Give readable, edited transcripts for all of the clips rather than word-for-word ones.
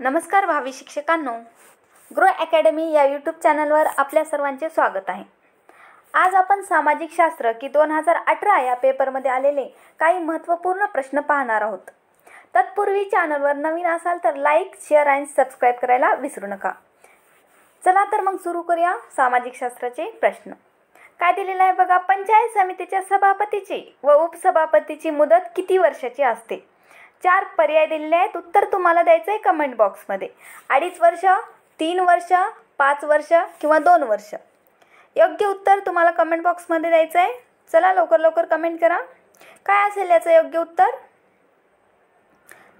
नमस्कार भावी शिक्षकांनो, grow academy या यूट्यूब चॅनलवर आपल्या सर्वांचे स्वागत आहे। आज आपण सामाजिक शास्त्र की 2018 या पेपरमध्ये आलेले काही महत्त्वपूर्ण प्रश्न पाहणार आहोत। तत्पूर्वी चॅनलवर नवीन असाल तर लाईक, शेअर आणि सबस्क्राइब करायला विसरू नका। चला तर मग सुरू करूया सामाजिक शास्त्राचे प्रश्न। काय दिलेलं आहे बघा, पंचायत समितीच्या सभापतीची व उपसभापतीची मुदत किती वर्षाची असते? 4 पर्याय दिलेले आहेत। उत्तर तुम्हाला द्यायचं आहे कमेंट बॉक्समध्ये। 2.5 वर्ष, 3 वर्ष, 5 वर्ष किंवा 2 वर्ष। योग्य उत्तर तुम्हाला कमेंट बॉक्समध्ये द्यायचं आहे। चला लवकर कमेंट करा, काय असेल याचं योग्य उत्तर।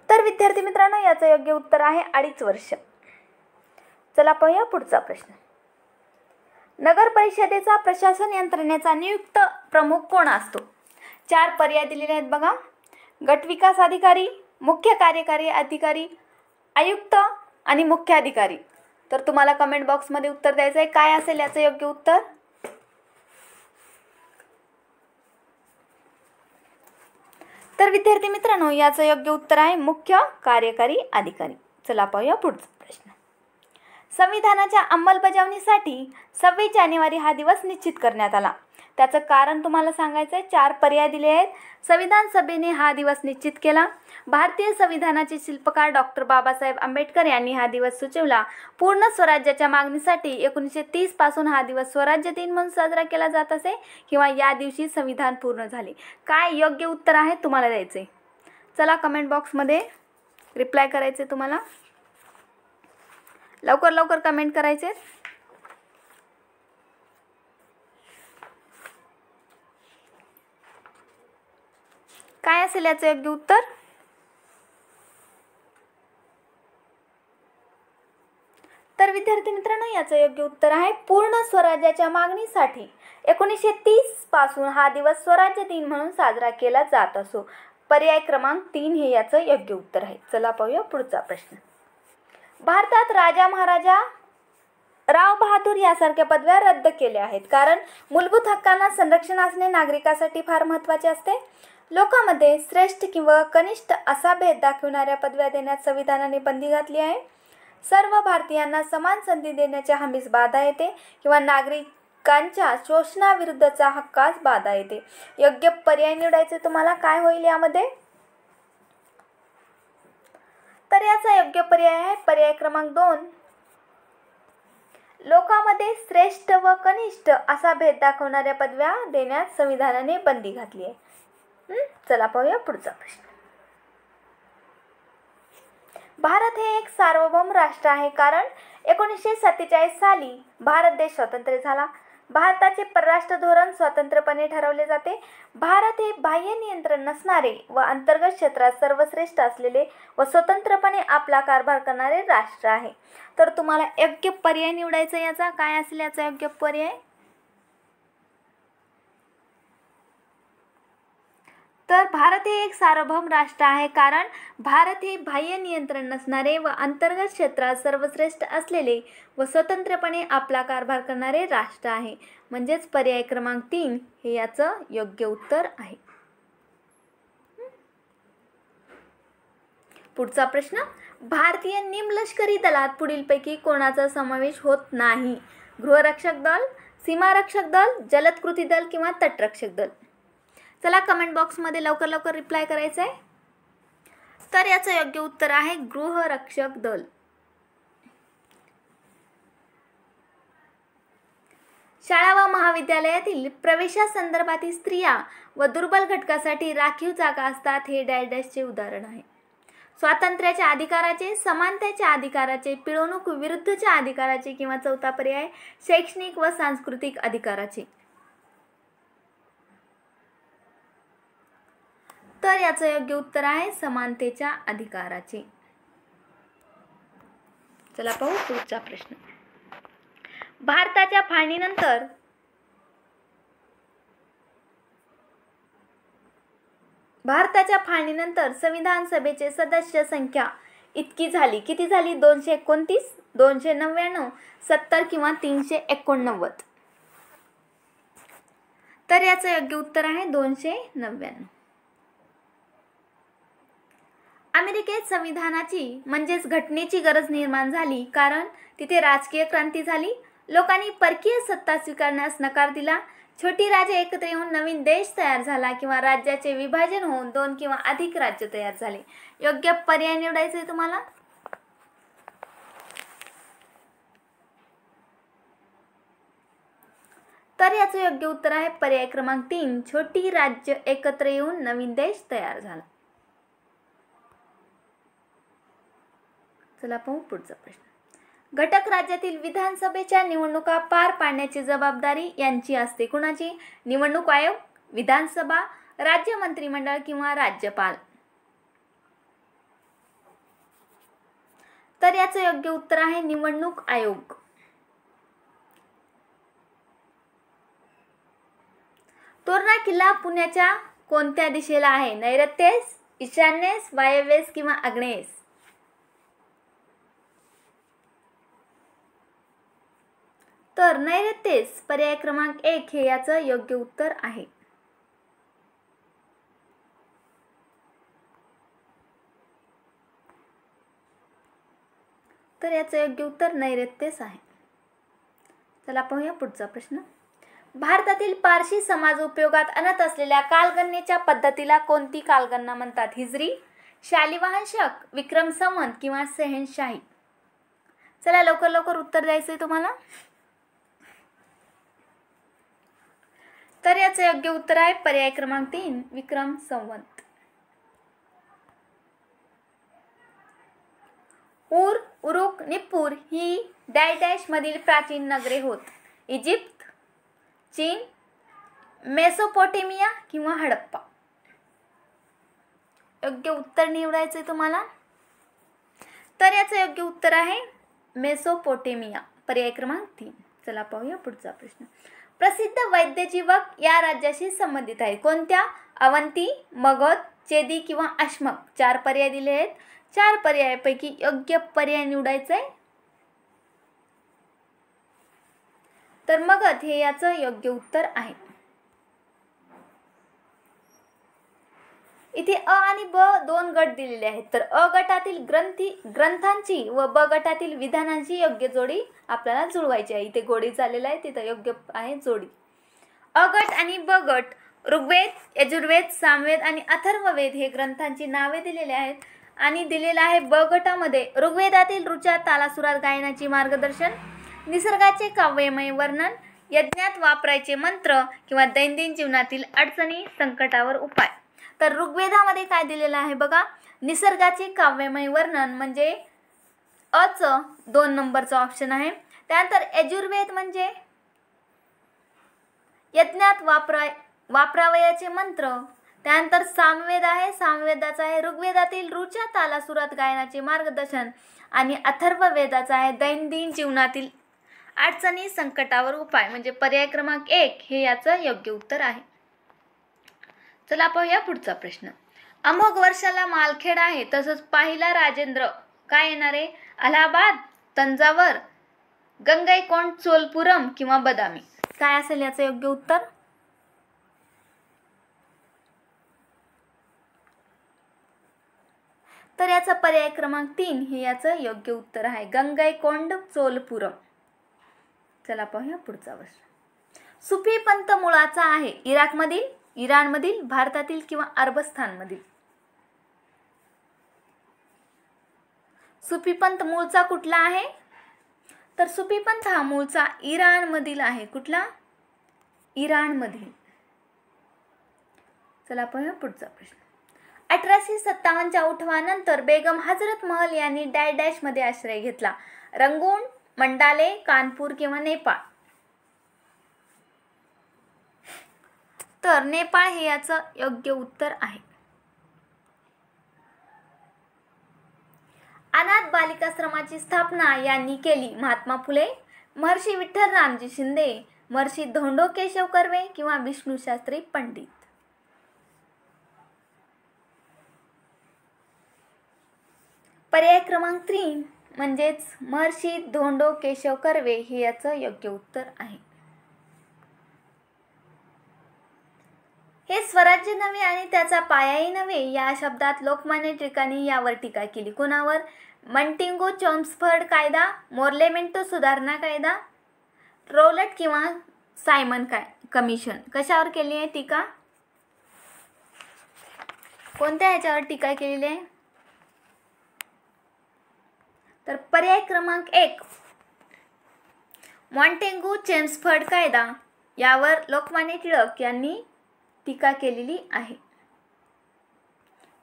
तर विद्यार्थी मित्रांनो, याचं योग्य उत्तर आहे 2.5 वर्ष। चला पाहूया पुढचा प्रश्न। नगर परिषदेचा प्रशासन यंत्रणेचा नियुक्त प्रमुख कोण असतो? 4 पर्याय दिलेले आहेत बघा, गट विकास अधिकारी, मुख्य कार्यकारी अधिकारी, आयुक्त आणि मुख्य अधिकारी। तर तुम्हाला कमेंट बॉक्समध्ये उत्तर द्यायचं आहे, काय असेल याचं योग्य उत्तर। तर विद्यार्थी मित्रांनो, याचं योग्य उत्तर आहे मुख्य कार्यकारी अधिकारी। चला पाहूया पुढचा प्रश्न। संविधानाच्या अंमलबजावणीसाठी 26 जानेवारी हा दिवस निश्चित करण्यात आला। त्याचं कारण तुम्हाला सांगायचं आहे। 4 पर्याय दिले आहेत। संविधान सभेने हा दिवस निश्चित केला, भारतीय संविधानाचे शिल्पकार डॉक्टर बाबासाहेब आंबेडकर यांनी हा दिवस सुचवला, पूर्ण स्वराज्याच्या मागणीसाठी 1930 पासून हा दिवस स्वराज्य दिन म्हणून साजरा केला जात असे, किंवा या दिवशी संविधान पूर्ण झाले। काय योग्य उत्तर आहे तुम्हाला द्यायचे। चला कमेंट बॉक्समध्ये रिप्लाय करायचे तुम्हाला। लवकर कमेंट करायचे। काय असेल याचं योग्य उत्तर। तर विद्यार्थी मित्रांनो, याचं योग्य उत्तर आहे पूर्ण स्वराज्याच्या मागणीसाठी 1930 पासून हा दिवस स्वराज्य दिन म्हणून साजरा केला जात असो। पर्याय क्रमांक 3 हे याचं योग्य उत्तर आहे। चला पाहूया पुढचा प्रश्न। भारतात राजा महाराजा राव बहादूर यासारख्या पदव्या रद्द केल्या आहेत, कारण मूलभूत हक्कांना संरक्षण असणे नागरिकासाठी फार महत्त्वाचे असते। लोकांमध्ये श्रेष्ठ किंवा कनिष्ठ असा भेद दाखवणाऱ्या पदव्या देण्यात संविधानाने बंदी घातली आहे। सर्व भारतीयांना समान संधी देण्याच्या हमीस बाधा येते, किंवा नागरिकांच्या शोषणाविरुद्धचा हक्कास बाधा येते। योग्य पर्याय निवडायचे तुम्हाला, काय होईल यामध्ये। तर याचा योग्य पर्याय आहे पर्याय क्रमांक 2, लोकांमध्ये श्रेष्ठ व कनिष्ठ असा भेद दाखवणाऱ्या पदव्या देण्यात संविधानाने बंदी घातली आहे। चला पाहूया पुढचा प्रश्न। भारत हे एक सार्वभौम राष्ट्र आहे, कारण 1947 साली भारत देश स्वतंत्र झाला। भारताचे परराष्ट्र धोरण स्वतंत्रपणे ठरवले जाते। भारत हे बाह्य नियंत्रण नसणारे व अंतर्गत क्षेत्रात सर्वश्रेष्ठ असलेले व स्वतंत्रपणे आपला कारभार करणारे राष्ट्र आहे। तर तुम्हाला योग्य पर्याय निवडायचा, याचा काय असेल याचा योग्य पर्याय। तर भारत हे एक सार्वभौम राष्ट्र आहे, कारण भारत हे बाह्य नियंत्रण नसणारे व अंतर्गत क्षेत्रात सर्वश्रेष्ठ असलेले व स्वतंत्रपणे आपला कारभार करणारे राष्ट्र आहे। म्हणजेच पर्याय क्रमांक 3 हे याचं योग्य उत्तर आहे। पुढचा प्रश्न। भारतीय निमलष्करी दलात पुढीलपैकी कोणाचा समावेश होत नाही? गृहरक्षक दल, सीमारक्षक दल, जलद कृती दल किंवा तटरक्षक दल। चला कमेंट बॉक्समध्ये लवकर रिप्लाय करायचं आहे। तर याचं योग्य उत्तर आहे गृहरक्षक दल। शाळा व महाविद्यालयातील प्रवेशासंदर्भातील स्त्रिया व दुर्बल घटकासाठी राखीव जागा असतात, हे डॅशचे उदाहरण आहे। स्वातंत्र्याच्या अधिकाराचे, समानतेच्या अधिकाराचे, पिळवणूक विरुद्धच्या अधिकाराचे किंवा चौथा पर्याय शैक्षणिक व सांस्कृतिक अधिकाराचे। तर याचं योग्य उत्तर आहे समानतेच्या अधिकाराचे। चला पाहू पुढचा प्रश्न। भारताच्या फाळणीनंतर संविधान सभेचे सदस्य संख्या इतकी झाली, किती झाली? 229, 299, 70 किंवा 389। तर याचं योग्य उत्तर आहे 299। अमेरिकेत संविधानाची म्हणजेच घटनेची गरज निर्माण झाली कारण तिथे राजकीय क्रांती झाली, लोकांनी परकीय सत्ता स्वीकारण्यास नकार दिला, छोटी राज्ये एकत्र येऊन नवीन देश तयार झाला किंवा राज्याचे विभाजन होऊन 2 किंवा अधिक राज्य तयार झाले. योग्य पर्याय निवडायचे आहे तुम्हाला. तर याचं योग्य उत्तर आहे पर्याय क्रमांक 3, छोटी राज्य एकत्र येऊन नवीन देश तयार झाला. चला पाहू पुढचा प्रश्न. घटक राज्यातील विधानसभेच्या निवडणुका पार पाडण्याची जबाबदारी यांची असते. कुणाची? निवडणूक आयोग, विधानसभा, राज्य मंत्रिमंडळ किंवा राज्यपाल. तर याचं योग्य उत्तर आहे निवडणूक आयोग. तोरणा किल्ला पुण्याच्या कोणत्या दिशेला आहे? नैऋत्येस, ईशान्येस, वायव्येस किंवा आग्नेयेस. तर नैऋत्येस पर्याय क्रमांक 1 हे याचं योग्य उत्तर आहे. तर याचं योग्य उत्तर नैऋत्येस आहे. चला पाहूया पुढचा प्रश्न. भारतातील पारशी समाज उपयोगात आणत असलेल्या कालगणनेच्या पद्धतीला कोणती कालगणना म्हणतात? हिजरी, शालिवाहन शक, विक्रम संवत किंवा शहेनशाही. चला लवकर लवकर उत्तर द्यायचंय तुम्हाला. तर याचं योग्य उत्तर आहे पर्याय क्रमांक 3, विक्रम संवत. उर, उरुक, निप्पूर ही डॅश मधील प्राचीन नगरे होत. इजिप्त, चीन, मेसोपोटेमिया किंवा हडप्पा. योग्य उत्तर निवडायचे तुम्हाला. तर याचं योग्य उत्तर आहे मेसोपोटेमिया, पर्याय क्रमांक 3. चला पाहूया पुढचा प्रश्न. प्रसिद्ध वैद्यजीवक या राज्याशी संबंधित आहे. कोणत्या? अवंती, मगध, चेदी किंवा अश्मक. 4 पर्याय दिले आहेत. 4 पर्यायापैकी योग्य पर्याय निवडायचा आहे. तर मगध हे याचं योग्य उत्तर आहे. इथे अ आणि ब 2 गट दिलेले आहेत. तर अ गटातील ग्रंथांची व ब गटातील विधानांची योग्य जोडी आपल्याला जुळवायची आहे. इथे गोडी झालेला आहे, तिथं योग्य आहे जोडी. अ गट आणि ब गट ऋग्वेद, यजुर्वेद, सामवेद आणि अथर्ववेद हे ग्रंथांची नावे दिलेले आहेत. आणि दिलेलं आहे ब गटामध्ये ऋग्वेदातील ऋचा तालासुरात गायनाची मार्गदर्शन, निसर्गाचे काव्यमय वर्णन, यज्ञात वापरायचे मंत्र किंवा दैनंदिन जीवनातील अडचणी संकटावर उपाय. तर ऋग्वेदामध्ये काय दिलेलं आहे बघा, निसर्गाचे काव्यमय वर्णन म्हणजे अच 2 नंबरचा ऑप्शन आहे. त्यानंतर यजुर्वेद म्हणजे यज्ञात वापरावयाचे मंत्र. त्यानंतर सामवेद आहे, सामवेदाचा आहे ऋग्वेदातील ऋच्या तालासुरात गायनाचे मार्गदर्शन. आणि अथर्ववेदाचा आहे दैनंदिन जीवनातील अडचणी संकटावर उपाय. म्हणजे पर्याय क्रमांक 1 हे याचं योग्य उत्तर आहे. चला पाहूया पुढचा प्रश्न. अमोघ वर्षाला मालखेड आहे, तसंच पाहिला राजेंद्र काय येणार आहे? अलाहाबाद, तंजावर, गंगईकोंड, चोलपुरम किंवा बदामी. काय असेल याचं योग्य उत्तर? तर याचा पर्याय क्रमांक 3 हे याचं योग्य उत्तर आहे. गंगईकोंड, चोलपुरम. चला पाहूया पुढचा प्रश्न. सुफी पंथ मुळाचा आहे इराकमधील, इराणमधील, भारतातील किंवा अरबस्थानमधील. सुफी पंथ मूळचा कुठला आहे? तर सुफी पंथ हा मूळचा इराणमधील आहे. कुठला? इराणमधील. चला पाहूया पुढचा प्रश्न. 1857च्या उठावानंतर बेगम हजरत महल यांनी डॅश मध्ये आश्रय घेतला. रंगून, मंडाले, कानपूर किंवा नेपाळ. तर नेपाळ हे याचं योग्य उत्तर आहे. अनाथ बालिकाश्रमाची स्थापना यांनी केली. महात्मा फुले, महर्षी विठ्ठल रामजी शिंदे, महर्षी धोंडो केशव कर्वे किंवा विष्णुशास्त्री पंडित. पर्याय क्रमांक 3 म्हणजेच महर्षी धोंडो केशव कर्वे हे याचं योग्य उत्तर आहे. हे स्वराज्य नव्हे आणि त्याचा पायाही नव्हे या शब्दात लोकमान्य टिळकांनी यावर टीका केली. कुणावर? मॉन्टेग्यू चेम्सफोर्ड कायदा, मोर्लेमेंटो सुधारणा कायदा, रौलट किंवा सायमन कमिशन. कशावर केली आहे टीका? कोणत्या ह्याच्यावर टीका केलेली आहे? तर पर्याय क्रमांक 1 मॉन्टेग्यू चेम्सफोर्ड कायदा यावर लोकमान्य टिळक यांनी टीका केलेली आहे.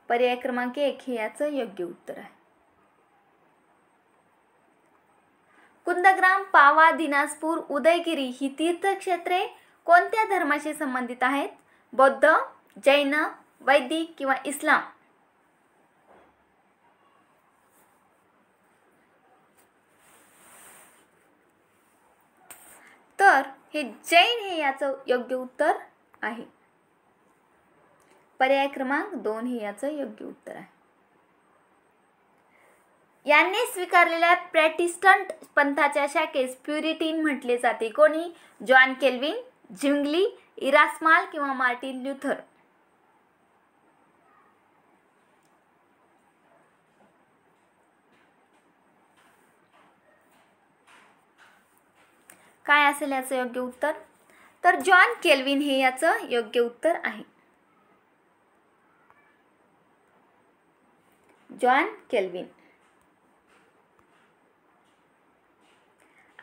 पर्याय क्रमांक 1 हे याचं योग्य उत्तर आहे. कुंदग्राम, पावा, दिनाजपूर, उदयगिरी ही तीर्थक्षेत्रे कोणत्या धर्माशी संबंधित आहेत? बौद्ध, जैन, वैदिक किंवा इस्लाम. तर हे जैन हे याचं योग्य उत्तर आहे. पर्याय क्रमांक 2 हे याचं योग्य उत्तर आहे. यांनी स्वीकारलेल्या प्रोटेस्टंट पंथाच्या शाखेस प्युरिटीन म्हटले जाते. कोणी? जॉन केल्विन, झिंगली, इरास्माल किंवा मार्टिन ल्यूथर. काय असेल याचं योग्य उत्तर? तर जॉन केल्विन हे याचं योग्य उत्तर आहे. John kelvin.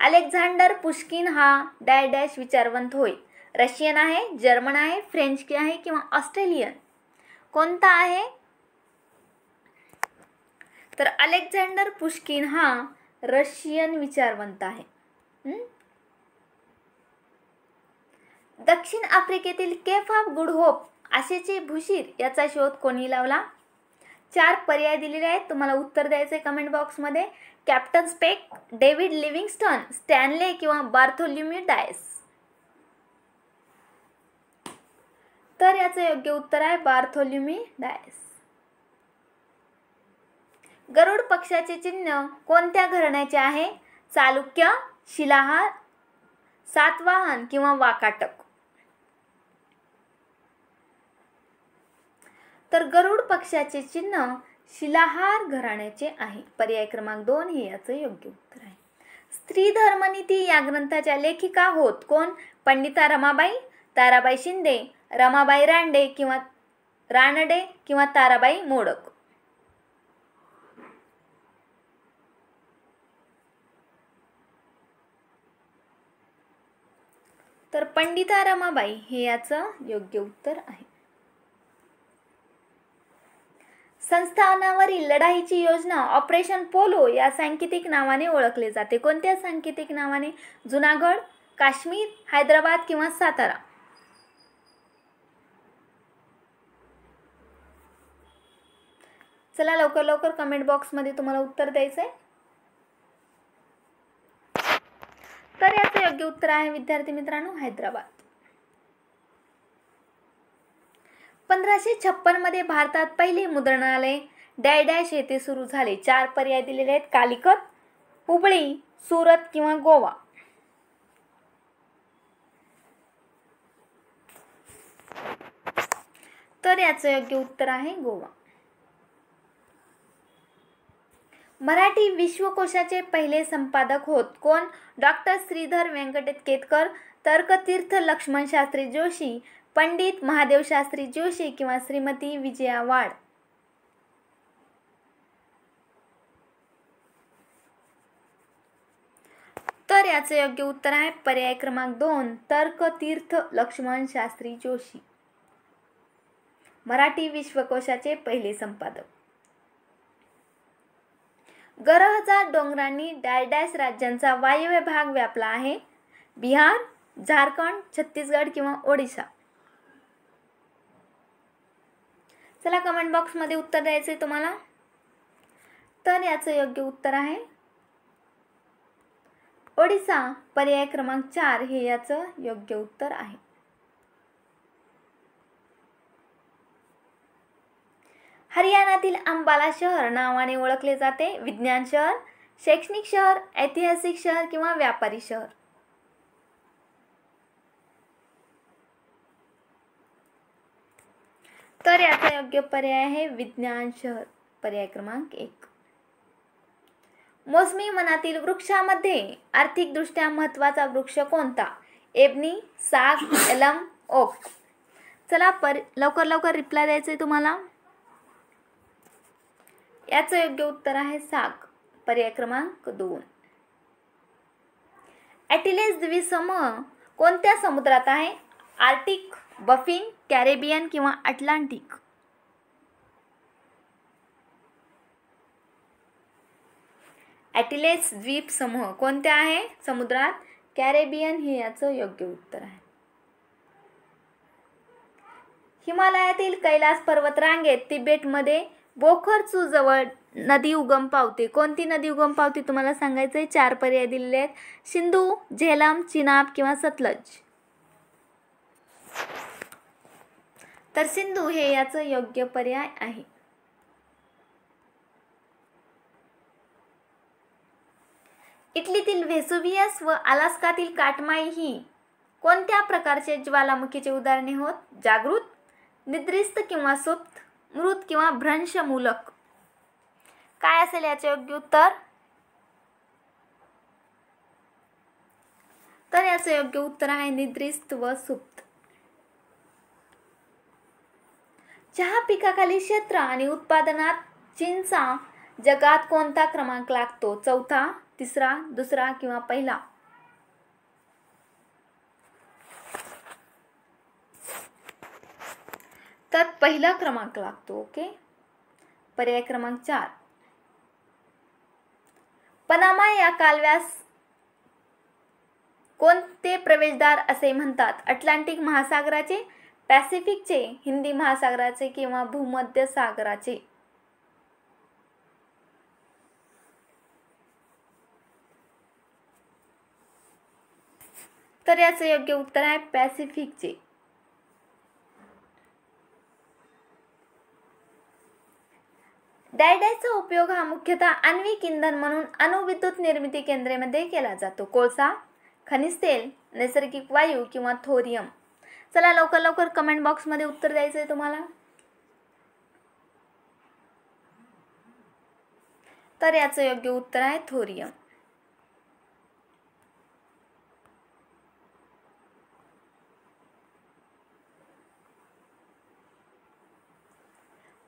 अलेक्झांडर पुश्किन हा डॅश विचारवंत होय. रशियन आहे, जर्मन आहे, फ्रेंच आहे किंवा ऑस्ट्रेलियन. कोणता आहे? तर अलेक्झांडर पुश्किन हा रशियन विचारवंत आहे. दक्षिण आफ्रिकेतील केप ऑफ गुड होप आशेचे भूशिर याचा शोध कोणी लावला? 4 पर्याय दिलेले आहेत, तुम्हाला उत्तर द्यायचे कमेंट बॉक्समध्ये. Captain Speke, David Livingstone, Stanley किंवा बार्थोलोम्यू डायस. तर याचं योग्य उत्तर आहे बार्थोलोम्यू डायस. गरुड पक्षाचे चिन्ह कोणत्या घराण्याचे आहे? चालुक्य, शिलाहार, सातवाहन किंवा वाकाटक. तर गरुड पक्षाचे चिन्ह शिलाहार घराण्याचे आहे. पर्याय क्रमांक 2 हे याचं योग्य उत्तर आहे. स्त्री धर्मनीती या ग्रंथाच्या लेखिका होत कोण? पंडिता रमाबाई, ताराबाई शिंदे, रमाबाई रानडे किंवा ताराबाई मोडक. तर पंडिता रमाबाई हे याचं योग्य उत्तर आहे. संस्थानावरील लढाईची योजना ऑपरेशन पोलो या सांकेतिक नावाने ओळखले जाते. कोणत्या सांकेतिक नावाने? जुनागड, काश्मीर, हैदराबाद किंवा सातारा. चला लवकर लवकर कमेंट बॉक्समध्ये तुम्हाला उत्तर द्यायचंय. तर याचं योग्य उत्तर आहे विद्यार्थी मित्रांनो हैदराबाद. 1556 मध्ये भारतात पहिले मुद्रणालय डॅश येथे सुरू झाले. 4 पर्याय दिलेले आहेत. कालिकत, हुबळी, सुरत किंवा गोवा. तर याचं योग्य उत्तर आहे गोवा. मराठी विश्वकोशाचे पहिले संपादक होत कोण? डॉक्टर श्रीधर व्यंकट केतकर, तर्कतीर्थ लक्ष्मण शास्त्री जोशी, पंडित महादेव शास्त्री जोशी किंवा श्रीमती विजया वाड. तर याचे योग्य उत्तर आहे पर्याय क्रमांक 2 तर्कतीर्थ लक्ष्मण शास्त्री जोशी, मराठी विश्वकोशाचे पहिले संपादक. गरहजार डोंगरांनी डॅश राज्यांचा वायव्य भाग व्यापला आहे. बिहार, झारखंड, छत्तीसगड किंवा ओडिशा. चला कमेंट बॉक्स मध्ये उत्तर द्यायचे तुम्हाला. तर याचं योग्य उत्तर आहे ओडिशा. पर्याय क्रमांक 4 हे याचं योग्य उत्तर आहे. हरियाणातील अंबाला शहर नावाने ओळखले जाते. विज्ञान शहर, शैक्षणिक शहर, ऐतिहासिक शहर किंवा व्यापारी शहर. . तर याचा योग्य पर्याय आहे विज्ञान शहर, पर्याय क्रमांक 1. मोसमी वनातील वृक्षामध्ये आर्थिकदृष्ट्या महत्त्वाचा वृक्ष कोणता? एबनी, साग, एलम, ओक. चला लवकर रिप्लाय द्यायचं आहे तुम्हाला. याचं योग्य उत्तर आहे साग, पर्याय क्रमांक 2. ॲटिलेस द्वीपसमूह कोणत्या समुद्रात आहे? आर्क्टिक, बफिन, कॅरेबियन किंवा अटलांटिक. ॲटिलेस द्वीपसमूह कोणत्या आहे समुद्रात? कॅरेबियन हे याचं योग्य उत्तर आहे. हिमालयातील कैलास पर्वतरांगेत तिबेटमध्ये बोखरचू जवळ नदी उगम पावते. कोणती नदी उगम पावते तुम्हाला सांगायचं आहे. 4 पर्याय दिलेले आहेत. सिंधू, झेलम, चिनाब किंवा सतलज. तर सिंधू हे याचं योग्य पर्याय आहे. इटलीतील व्हेसुव्हियस व अलास्कातील काटमाई ही कोणत्या प्रकारचे ज्वालामुखीचे उदाहरणे होत? जागृत, निद्रिस्त किंवा सुप्त, मृत किंवा भ्रंशमूलक. काय असेल याचे योग्य उत्तर? तर याचे योग्य उत्तर आहे निद्रिस्त व सुप्त. चहा पिकाखाली क्षेत्र आणि उत्पादनात चीनचा जगात कोणता क्रमांक लागतो? 4, 3, 2 किंवा 1? तर 1 क्रमांक लागतो. ओके, पर्याय क्रमांक 4. पनामा या कालव्यास कोणते प्रवेशद्वार असे म्हणतात? अटलांटिक महासागराचे, पॅसिफिकचे, हिंदी महासागराचे किंवा भूमध्य सागराचे. तर याचे योग्य उत्तर आहे पॅसिफिकचे. डायडायचा उपयोग हा मुख्यतः आण्विक इंधन म्हणून अणुविद्युत निर्मिती केंद्रामध्ये केला जातो. कोळसा, खनिज तेल, नैसर्गिक वायू किंवा थोरियम. चला लवकर कमेंट बॉक्समध्ये उत्तर द्यायचं आहे तुम्हाला. तर याचं योग्य उत्तर आहे थोरियम.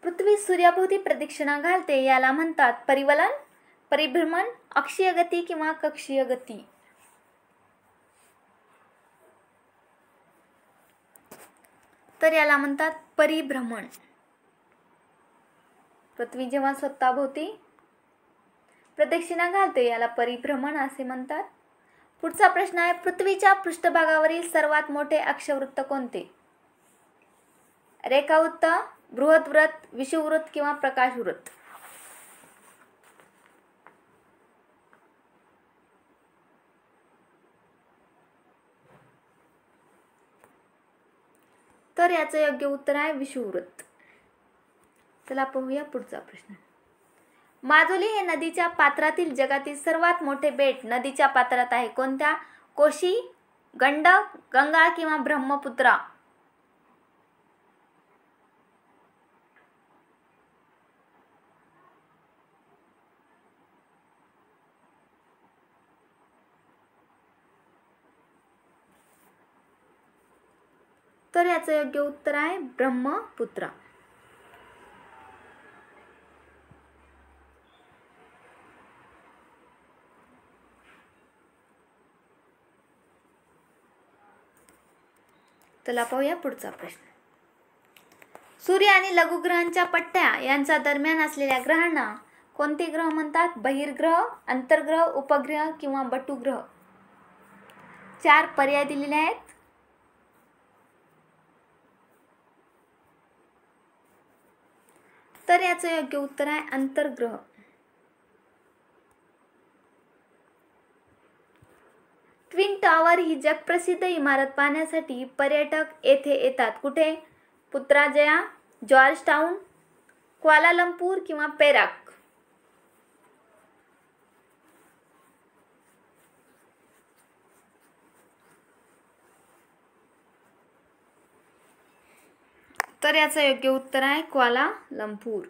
पृथ्वी सूर्याभोवती प्रदक्षिणा घालते याला म्हणतात परिवलन, परिभ्रमण, अक्षीय गती किंवा कक्षीय गती. तर याला म्हणतात परिभ्रमण. पृथ्वी जेव्हा स्वतःभोवती प्रदक्षिणा घालते याला परिभ्रमण असे म्हणतात. पुढचा प्रश्न आहे पृथ्वीच्या पृष्ठभागावरील सर्वात मोठे अक्षवृत्त कोणते? रेखावृत्त, बृहद्वृत्त, विषुववृत्त किंवा प्रकाशवृत्त. तर याचं योग्य उत्तर आहे विषुववृत्त. चला पाहूया पुढचा प्रश्न. माजुली हे नदीच्या पात्रातील जगातील सर्वात मोठे बेट नदीच्या पात्रात आहे. कोणत्या? कोशी, गंडक, गंगा किंवा ब्रह्मपुत्रा. तर याचं योग्य उत्तर आहे ब्रह्मपुत्रा. चला पाहूया पुढचा प्रश्न. सूर्य आणि लघुग्रहांच्या पट्ट्या यांच्या दरम्यान असलेल्या ग्रहांना कोणते ग्रह म्हणतात? बहिर्ग्रह, अंतर्ग्रह, उपग्रह किंवा बटुग्रह. 4 पर्याय दिलेले आहेत. तर याचं योग्य उत्तर आहे अंतर्ग्रह. ट्विन टॉवर ही जगप्रसिद्ध इमारत पाहण्यासाठी पर्यटक येथे येतात. कुठे? पुत्राजया, जॉर्ज टाउन, क्वालालंपूर किंवा पेराक. तर याचं योग्य उत्तर आहे क्वालालंपूर.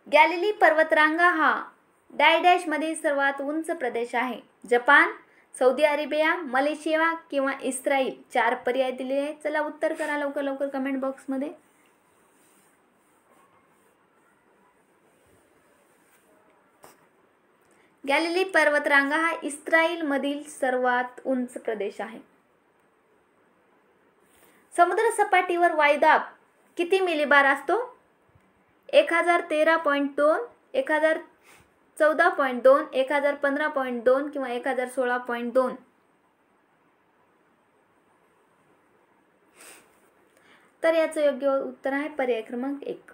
गॅलिली पर्वतरांगा हा डॅश मधील सर्वात उंच प्रदेश आहे. जपान, सौदी अरेबिया, मलेशिया किंवा इस्राईल. 4 पर्याय दिलेले आहेत. चला उत्तर करा लवकर लवकर कमेंट बॉक्समध्ये. गॅलिली पर्वतरांगा हा इस्राईल मधील सर्वात उंच प्रदेश आहे. समुद्र सपाटीवर वायुदाब किती मिलीबार असतो? 1013.2, 1014.2, 1015.2 किंवा 1016.2. तर याचं योग्य उत्तर आहे पर्याय क्रमांक 1.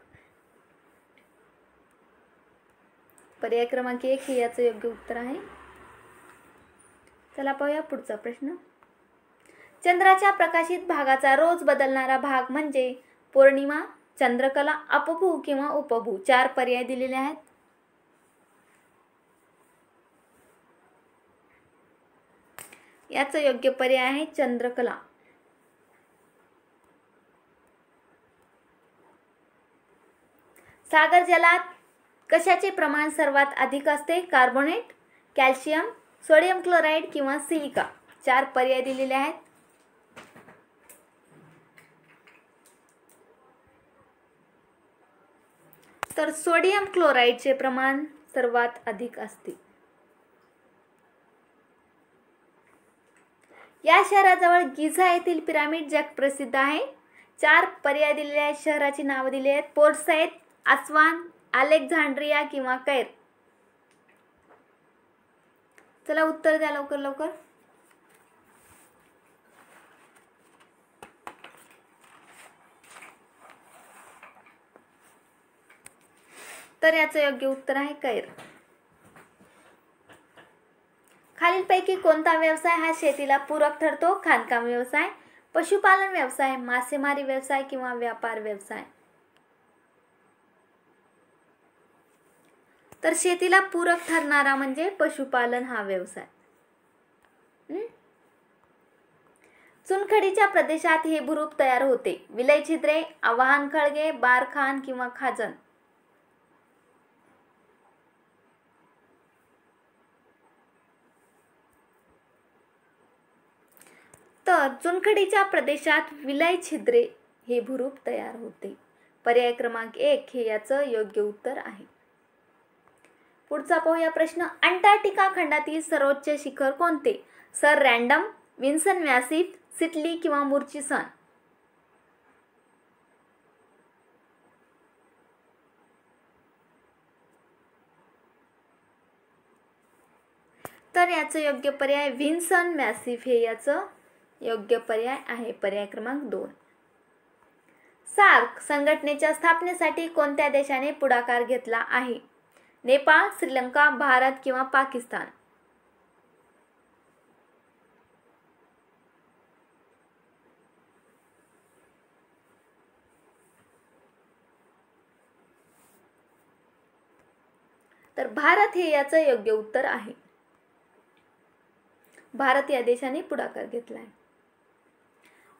पर्याय क्रमांक 1 हे याचं योग्य उत्तर आहे. चला पाहूया पुढचा प्रश्न. चंद्राच्या प्रकाशित भागाचा रोज बदलणारा भाग म्हणजे पौर्णिमा, चंद्रकला, अपभू किंवा उपभू. 4 पर्याय दिलेले आहेत. याचं योग्य पर्याय आहे चंद्रकला. सागर जलात कशाचे प्रमाण सर्वात अधिक असते? कार्बोनेट, कॅल्शियम, सोडियम क्लोराईड किंवा सिलिका. 4 पर्याय दिलेले आहेत. तर सोडियम क्लोराईडचे प्रमाण सर्वात अधिक असते. या शहराजवळ गिझा येथील पिरामिड जग प्रसिद्ध आहे. 4 पर्याय दिलेले आहेत. शहराची नावे दिली आहेत. पोर्ट सैद, आस्वान, अलेक्झांड्रिया किंवा कैर. चला उत्तर द्या लवकर लवकर. तर याचं योग्य उत्तर आहे कैर. खालीलपैकी कोणता व्यवसाय हा शेतीला पूरक ठरतो? खाणकाम व्यवसाय, पशुपालन व्यवसाय, मासेमारी व्यवसाय किंवा व्यापार व्यवसाय. तर शेतीला पूरक ठरणारा म्हणजे पशुपालन हा व्यवसाय. चुनखडीच्या प्रदेशात हे भूरूप तयार होते. विलय छिद्रे, आवाहन खळगे, बारखान किंवा खाजन. तर चुनखडीच्या प्रदेशात विलय छिद्रे हे भूरूप तयार होते. पर्याय क्रमांक 1 हे याचं योग्य उत्तर आहे. पुढचा पाहूया प्रश्न. अंटार्क्टिका खंडातील सर्वोच्च शिखर कोणते? सर रॅन्डम, विन्सन मॅसिफ, सिटली किंवा मुर्चिसन. तर याचं योग्य पर्याय विन्सन मॅसिफ हे याचं योग्य पर्याय आहे. पर्याय क्रमांक 2. सार्क संघटनेच्या स्थापनेसाठी कोणत्या देशाने पुढाकार घेतला आहे? नेपाळ, श्रीलंका, भारत किंवा पाकिस्तान. तर भारत हे याचं योग्य उत्तर आहे. भारत या देशाने पुढाकार घेतला आहे.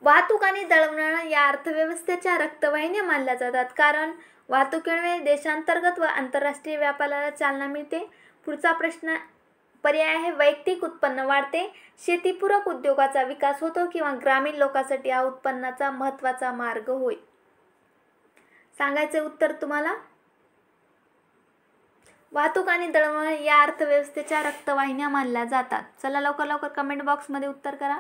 वाहतूक आणि दळणवळण या अर्थव्यवस्थेच्या रक्तवाहिन्या मानल्या जातात, कारण वाहतुकीमुळे देशांतर्गत व आंतरराष्ट्रीय व्यापाराला चालना मिळते. पुढचा प्रश्न पर्याय आहे वैयक्तिक उत्पन्न वाढते, शेतीपूरक उद्योगाचा विकास होतो किंवा ग्रामीण लोकांसाठी हा उत्पन्नाचा महत्त्वाचा मार्ग होय. सांगायचे उत्तर तुम्हाला. वाहतूक आणि दळणवळण या अर्थव्यवस्थेच्या रक्तवाहिन्या मानल्या जातात. चला लवकर लवकर कमेंट बॉक्समध्ये उत्तर करा.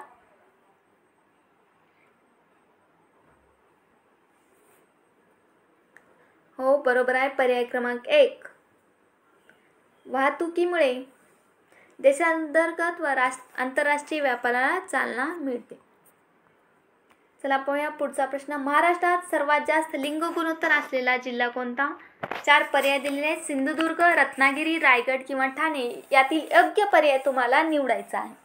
हो बरोबर आहे. पर्याय क्रमांक 1. वाहतुकीमुळे देशांतर्गत व आंतरराष्ट्रीय व्यापाराला चालना मिळते. चला पाहूया पुढचा प्रश्न. महाराष्ट्रात सर्वात जास्त लिंग गुणोत्तर असलेला जिल्हा कोणता? 4 पर्याय दिलेले आहेत. सिंधुदुर्ग, रत्नागिरी, रायगड किंवा ठाणे. यातील योग्य पर्याय तुम्हाला निवडायचा आहे.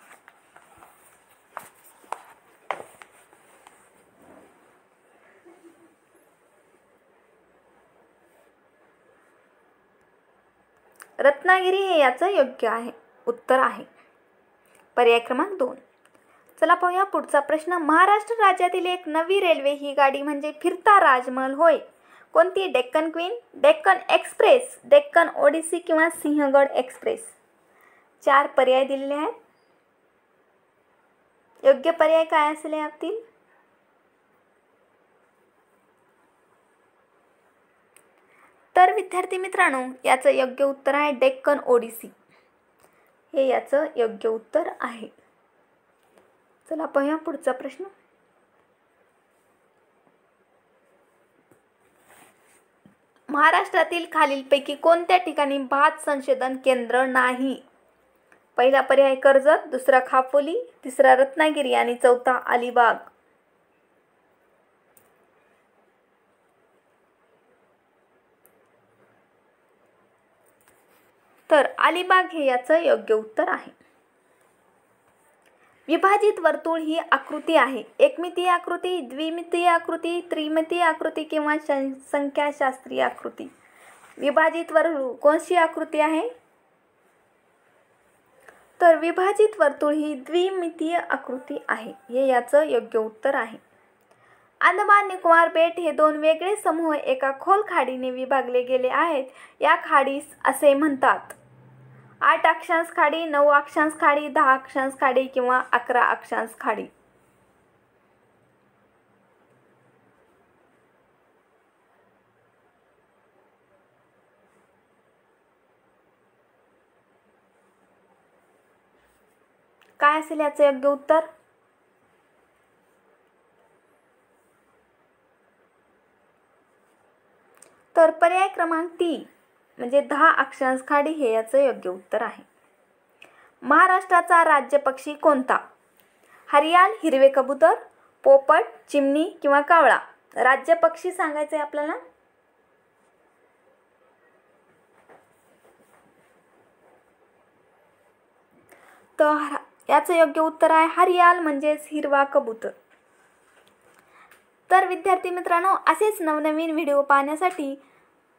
रत्नागिरी हे याचं योग्य आहे उत्तर आहे. पर्याय क्रमांक 2. चला पाहूया पुढचा प्रश्न. महाराष्ट्र राज्यातील एक नवी रेल्वे ही गाडी म्हणजे फिरता राजमहल होय. कोणती? डेक्कन क्वीन, डेक्कन एक्सप्रेस, डेक्कन ओडिसी किंवा सिंहगड एक्सप्रेस. 4 पर्याय दिलेले आहेत. योग्य पर्याय काय असेल यातील? तर विद्यार्थी मित्रांनो, याचं योग्य उत्तर आहे डेक्कन ओडिसी. हे याचं योग्य उत्तर आहे. चला पाहूया पुढचा प्रश्न. महाराष्ट्रातील खालीलपैकी कोणत्या ठिकाणी भात संशोधन केंद्र नाही? पहिला पर्याय कर्जत, दुसरा खापोली, तिसरा रत्नागिरी आणि चौथा अलिबाग. तर अलिबाग हे याचं योग्य उत्तर आहे. विभाजित वर्तुळ ही आकृती आहे. एकमितीय आकृती, द्विमितीय आकृती, त्रिमितीय आकृती किंवा संख्याशास्त्रीय आकृती. विभाजित वर्तुळ कोणती आकृती आहे? तर विभाजित वर्तुळ ही द्विमितीय आकृती आहे. हे याचं योग्य उत्तर आहे. अंदमान निकोबार बेट हे 2 वेगळे समूह एका खोल खाडीने विभागले गेले आहेत. या खाडीस असे म्हणतात. 8 अक्षांश खाडी, 9 अक्षांश खाडी, 10 अक्षांश खाडी किंवा 11 अक्षांश खाडी. काय असेल याचं योग्य उत्तर? तर पर्याय क्रमांक 3 म्हणजे 10 अक्षांश खाडी हे याचं योग्य उत्तर आहे. महाराष्ट्राचा राज्य पक्षी कोणता? हरियाल, हिरवे कबूतर, पोपट, चिमणी किंवा कावळा. राज्य पक्षी सांगायचे आपल्याला. तर याचं योग्य उत्तर आहे हरियाल म्हणजेच हिरवा कबूतर. तर विद्यार्थी मित्रांनो, असेच नवनवीन व्हिडिओ पाहण्यासाठी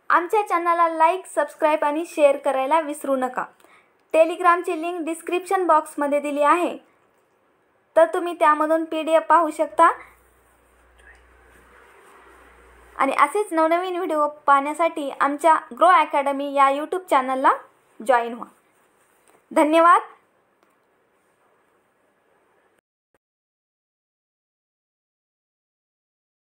आमच्या चॅनलला लाईक, सबस्क्राईब आणि शेअर करायला विसरू नका. टेलिग्रामची लिंक डिस्क्रिप्शन बॉक्समध्ये दिली आहे, तर तुम्ही त्यामधून PDF पाहू शकता. आणि असेच नवनवीन व्हिडिओ पाहण्यासाठी आमच्या ग्रो अकॅडमी या YouTube चॅनलला जॉईन व्हा. धन्यवाद.